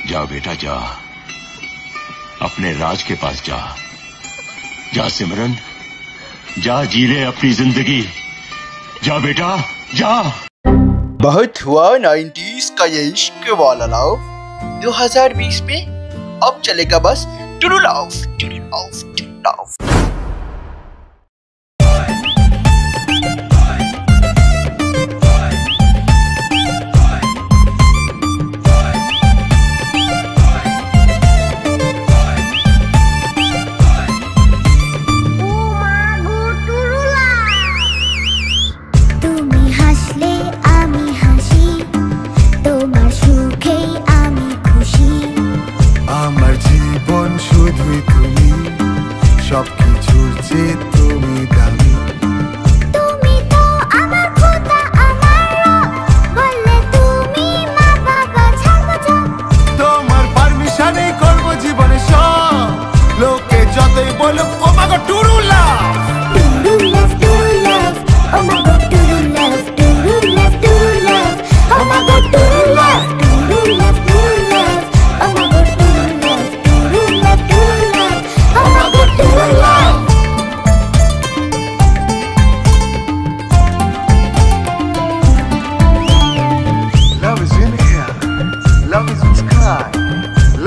जा बेटा जा, अपने राज के पास जा। जा सिमरन, जा जी ले अपनी जिंदगी। जा बेटा जा। बहुत हुआ 90s का ये इश्क वाला लव, 2020 में अब चलेगा बस Tudu love, Tudu love, Tudu love. শুধুই তুমি, সবকিছুর চেয়ে তুমি দামি। তুমি তো আমার খোদা, আমার রব, বললে তুমি মা বাবা ছাড়বো সব। তোমার পারমিশনে করবো জীবনে সব, লোকে যতই বলুক ও মা গো true love, true love, true love, ও মা গো true love, true love, true love, ও মা গো true love, true love, true love, ও মা গো true love, true love, true love, ও মা গো true love. Love is in here, love is in sky,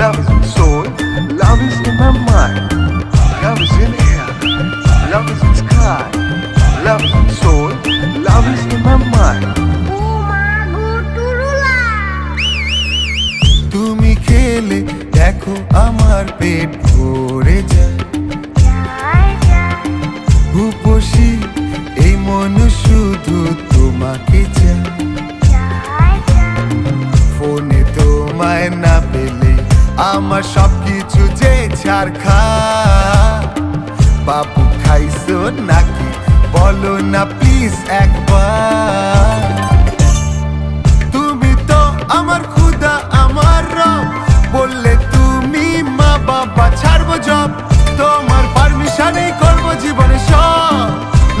love is in soul, love is in my mind. Love is in here, love is in sky, love is in soul, love is in my mind. ও মা গো true লাভ। তুমি খেলে দেখো আমার পেট ভরে যায়, রূপসী এই মন শুধু তোমাকে চায়। ফোনে তোমায় না পেলে আমার সবকিছু যে ছাড়খা। বাবু খাইছো নাকি বলো না প্লিজ একবার। তুমি তো আমার খুদা, আমার রব, বললে তুমি মা বাবা ছাড়বো জব। তোমার পারমিশনেই করবো জীবনে সব,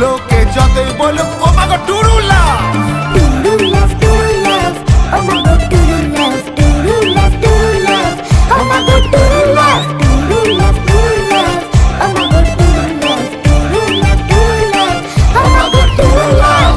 লোকে যতই বলুক ও মা গো true love, true love, true love, ও মা গো true love, true love, true love, ও মা গো true love, true love, true love, ও মা গো true love, true love, true love, ও মা গো টুরু লাভ।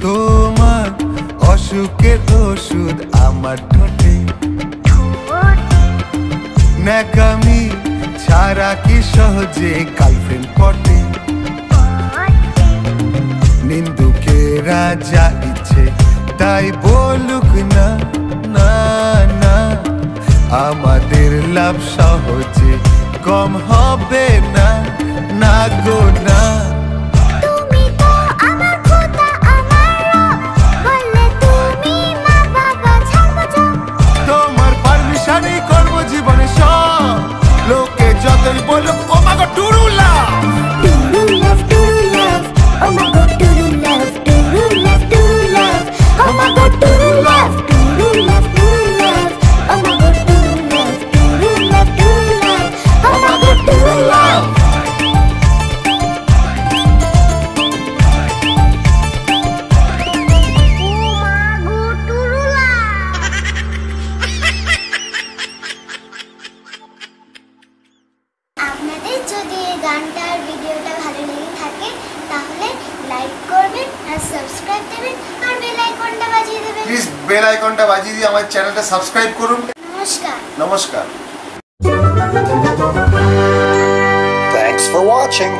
তোমার অসুখের ওষুধ আমার ঠোঁটে, ন্যাকামি ছাড়া কি সহজে গার্লফ্রেন্ড পটে। নিন্দুকেরা যা ইচ্ছে তাই বলুক না, না না, আমাদের লাভ সহজে কম হবে না, না গো না। তুমি তো আমার খোদা, আমার রব, বললে তুমি মা বাবা ছাড়বো সব। তোমার পারমিশনেই করবো জীবনে সব, লোকে যতই বলুক ও মা গো true love, true love, true love, ও মা গো true love, true love, true love, ও মা গো true love, true love, true love, ও মা গো true love, true love, true love, ও মা গো টুরু লাভ। আপনাদের যদি এই গানটার ভিডিওটা ভালো লেগে থাকে তাহলে লাইক করবেন আর সাবস্ক্রাইব দেবেন আর বেল আইকনটা বাজিয়ে দেবেন। প্লিজ বেল আইকনটা বাজিয়ে দিয়ে আমার চ্যানেলটা সাবস্ক্রাইব করুন। নমস্কার। নমস্কার। Thanks for watching.